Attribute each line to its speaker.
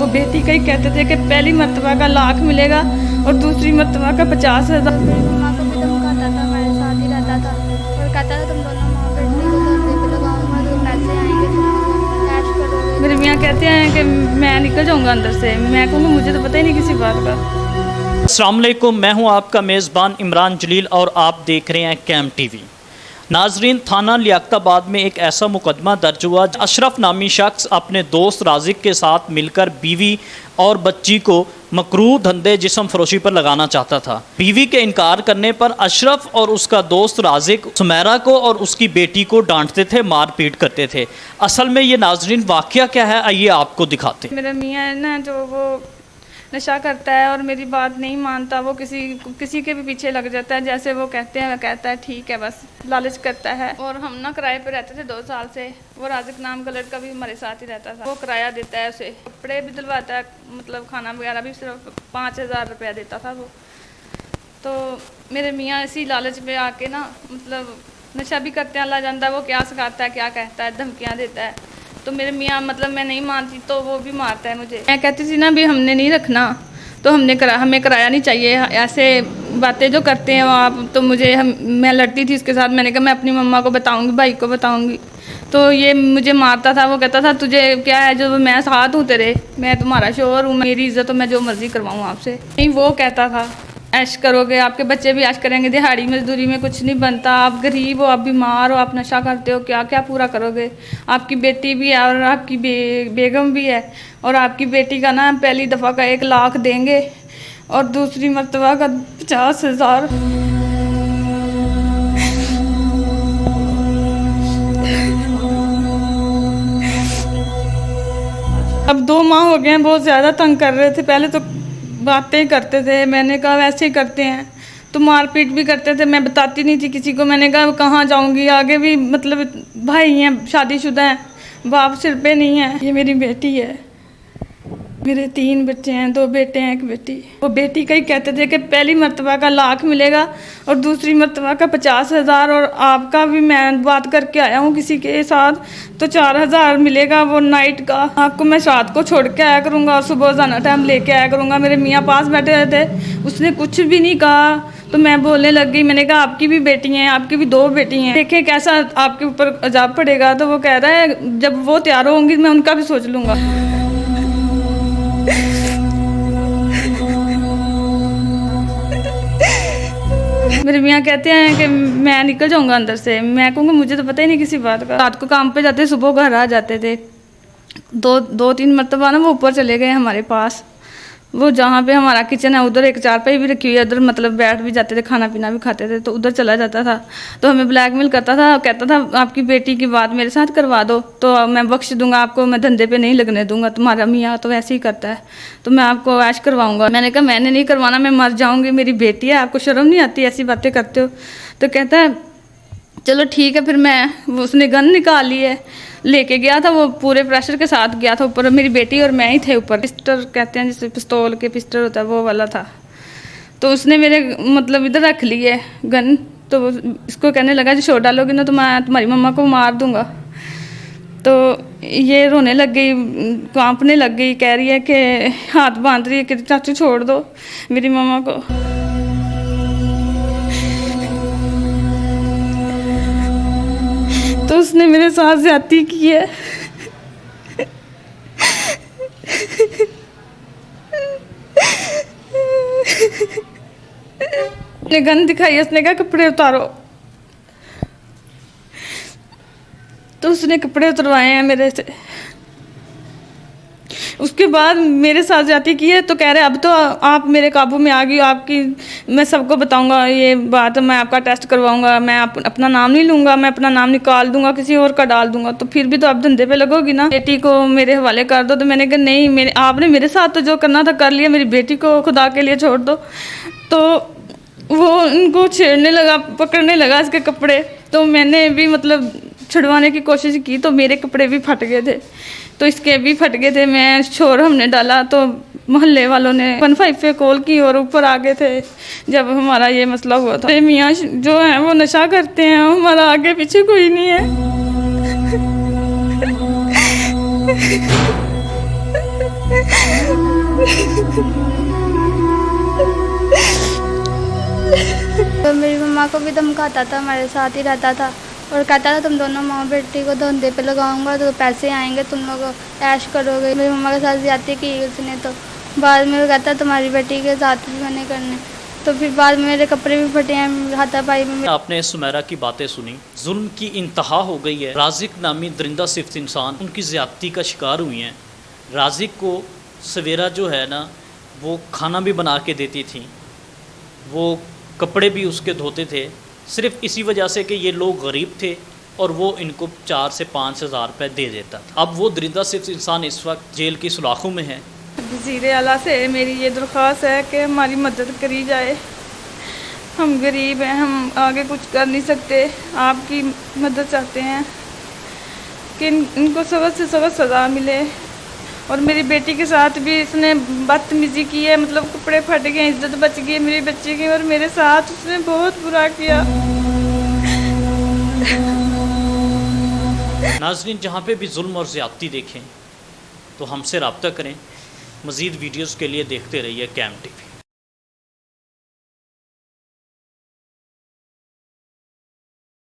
Speaker 1: वो बेटी का ही कहते थे कि पहली मर्तबा का 1,00,000 मिलेगा और दूसरी मर्तबा का 50,000।
Speaker 2: मेरी मम्मा को भी धमकाता था, मेरे साथ ही रहता था और कहता था तुम दोनों माँ बेटी को धंधे पे लगाऊंगा तो पैसे आएंगे, तुम ऐश करोगे।
Speaker 1: मेरे मियाँ कहते हैं कि मैं निकल जाऊँगा अंदर से। मैं कहूँगा मुझे तो पता ही नहीं किसी बात का।
Speaker 3: अस्सलाम वालेकुम, मैं हूं आपका मेज़बान इमरान जलील और आप देख रहे हैं कैम टीवी। नाजरीन, थाना लियाकताबाद में एक ऐसा मुकदमा दर्ज हुआ। अशरफ नामी शख्स अपने दोस्त राजिक के साथ मिलकर बीवी और बच्ची को मकरूह धंधे जिस्म फरोशी पर लगाना चाहता था। बीवी के इनकार करने पर अशरफ और उसका दोस्त राजिक सुमेरा को और उसकी बेटी को डांटते थे, मार पीट करते थे। असल में ये नाजरीन वाक़या क्या है, आइए आपको दिखाते हैं।
Speaker 1: मेरा मियाँ है ना, जो वो नशा करता है और मेरी बात नहीं मानता। वो किसी के भी पीछे लग जाता है, जैसे वो कहते हैं, वो कहता है ठीक है, बस लालच करता है। और हम ना किराए पे रहते थे 2 साल से। वो राजिक नाम का लड़का भी हमारे साथ ही रहता था। वो किराया देता है, उसे कपड़े भी दिलवाता है, मतलब खाना वगैरह भी सिर्फ 5,000 रुपया देता था वो। तो मेरे मियाँ इसी लालच में आके ना, मतलब नशा भी करते हैं, अल्लाह जानता है वो क्या सिखाता है, क्या कहता है, धमकियाँ देता है। तो मेरे मियाँ, मतलब मैं नहीं मानती तो वो भी मारता है मुझे। मैं कहती थी ना भी हमने नहीं रखना, तो हमें किराया नहीं चाहिए। ऐसे बातें जो करते हैं वो आप, तो मैं लड़ती थी इसके साथ। मैंने कहा मैं अपनी मम्मा को बताऊंगी, भाई को बताऊंगी। तो ये मुझे मारता था। वो कहता था तुझे क्या है, जो मैं साथ हूँ तेरे, मैं तुम्हारा शोहर हूँ, मेरी इज्जत तो मैं जो मर्जी करवाऊँ आपसे। नहीं, वो कहता था ऐश करोगे, आपके बच्चे भी ऐश करेंगे, दिहाड़ी मजदूरी में कुछ नहीं बनता, आप गरीब हो, आप बीमार हो, आप नशा करते हो, क्या क्या पूरा करोगे। आपकी बेटी भी है और आपकी बेगम भी है, और आपकी बेटी का ना पहली दफ़ा का 1,00,000 देंगे और दूसरी मर्तबा का 50,000। अब 2 माह हो गए हैं, बहुत ज़्यादा तंग कर रहे थे। पहले तो बातें करते थे, मैंने कहा वैसे ही करते हैं, तो मारपीट भी करते थे। मैं बताती नहीं थी किसी को। मैंने कहा कहाँ जाऊँगी आगे भी, मतलब भाई हैं, शादीशुदा हैं, बाप सिर पे नहीं है। ये मेरी बेटी है। मेरे 3 बच्चे हैं, 2 बेटे हैं, 1 बेटी। वो बेटी का ही कहते थे कि पहली मर्तबा का 1,00,000 मिलेगा और दूसरी मर्तबा का 50,000। और आपका भी मैं बात करके आया हूँ किसी के साथ, तो 4,000 मिलेगा वो नाइट का। आपको मैं रात को छोड़ के आया करूँगा और सुबह रोजाना टाइम लेके आया करूँगा। मेरे मियाँ पास बैठे रहते, उसने कुछ भी नहीं कहा। तो मैं बोलने लग गई, मैंने कहा आपकी भी बेटी हैं, आपकी भी 2 बेटी हैं, देखे कैसा आपके ऊपर अजाब पड़ेगा। तो वो कह रहा है जब वो तैयार होंगी मैं उनका भी सोच लूँगा। मेरे मियाँ कहते हैं कि मैं निकल जाऊँगा अंदर से। मैं कहूँगा मुझे तो पता ही नहीं किसी बात का। रात को काम पे जाते, सुबह घर आ जाते थे। 2-3 मरतबा ना वो ऊपर चले गए हमारे पास। वो जहाँ पे हमारा किचन है उधर एक चारपाई भी रखी हुई है, उधर मतलब बैठ भी जाते थे, खाना पीना भी खाते थे, तो उधर चला जाता था। तो हमें ब्लैकमेल करता था, कहता था आपकी बेटी की बात मेरे साथ करवा दो तो मैं बख्श दूंगा आपको, मैं धंधे पे नहीं लगने दूंगा। तुम्हारा मियाँ तो ऐसे ही करता है, तो मैं आपको ऐश करवाऊंगा। मैंने कहा मैंने नहीं करवाना, मैं मर जाऊँगी, मेरी बेटी है, आपको शर्म नहीं आती, ऐसी बातें करते हो। तो कहता है चलो ठीक है। फिर उसने गन निकाल ली है, लेके गया था, वो पूरे प्रेशर के साथ गया था ऊपर। मेरी बेटी और मैं ही थे ऊपर। पिस्टल कहते हैं, जैसे पिस्तौल के पिस्टल होता है, वो वाला था। तो उसने मेरे मतलब इधर रख ली है गन। तो इसको कहने लगा जो छोड़ डालोगी ना तो मैं तुम्हारी मम्मा को मार दूंगा। तो ये रोने लग गई, कांपने लग गई, कह रही है कि हाथ बांध रही है कि चाचू छोड़ दो मेरी मम्मा को। तो उसने मेरे साथ ज्यादती की है। ने गन दिखाई, उसने कहा कपड़े उतारो। तो उसने कपड़े उतरवाए हैं मेरे से। उसके बाद मेरे साथ जाती की है, तो कह रहे अब तो आप मेरे काबू में आ गई, आपकी मैं सबको बताऊंगा ये बात, मैं आपका टेस्ट करवाऊंगा, मैं अपना नाम नहीं लूँगा, मैं अपना नाम निकाल दूंगा, किसी और का डाल दूंगा। तो फिर भी तो आप धंधे पे लगोगी ना, बेटी को मेरे हवाले कर दो। तो मैंने कहा नहीं, आपने मेरे साथ तो जो करना था कर लिया, मेरी बेटी को खुदा के लिए छोड़ दो। तो वो उनको छेड़ने लगा, पकड़ने लगा इसके कपड़े। तो मैंने भी मतलब छुड़वाने की कोशिश की, तो मेरे कपड़े भी फट गए थे, तो इसके भी फट गए थे। मैं शोर हमने डाला तो मोहल्ले वालों ने 15 पे कॉल की और ऊपर आ गए थे जब हमारा ये मसला हुआ था। मियाँ जो है वो नशा करते हैं, हमारा आगे पीछे कोई नहीं है।
Speaker 2: तो मेरी मम्मा को भी धमकाता था, हमारे साथ ही रहता था और कहता था तुम दोनों माँ बेटी को धंधे पे लगाऊंगा तो पैसे आएंगे, तुम लोग ऐश करोगे। मेरी मम्मा के साथ ज्यादती की उसने, तो बाद में वो कहता तुम्हारी बेटी के साथ भी मैंने करने। तो फिर बाद में मेरे कपड़े भी फटे हैं हाथापाई में।
Speaker 3: आपने सुमेरा की बातें सुनी, जुल्म की इंतहा हो गई है। राजिक नामी दरिंदा सिफ्त इंसान उनकी ज़्यादती का शिकार हुई हैं। राजिक को सवेरा जो है ना वो खाना भी बना के देती थी, वो कपड़े भी उसके धोते थे, सिर्फ इसी वजह से कि ये लोग गरीब थे और वो इनको 4 से 5 हज़ार रुपये दे देता था। अब वो दरिंदा सिफ्त इंसान इस वक्त जेल की सुलाखों में है।
Speaker 1: वज़ीर आला से मेरी ये दरख्वास्त है कि हमारी मदद करी जाए। हम गरीब हैं, हम आगे कुछ कर नहीं सकते, आपकी मदद चाहते हैं कि इनको सख्त से सख्त सज़ा मिले। और मेरी बेटी के साथ भी इसने बदतमीज़ी की है, मतलब कपड़े फट गए, इज्जत बच गई मेरी बच्ची की, और मेरे साथ उसने बहुत बुरा किया।
Speaker 3: नाज़रीन, जहाँ पे भी जुल्म और ज़्यादती देखें तो हमसे रब्ता करें। मज़ीद वीडियोज़ के लिए देखते रहिए कैम टीवी।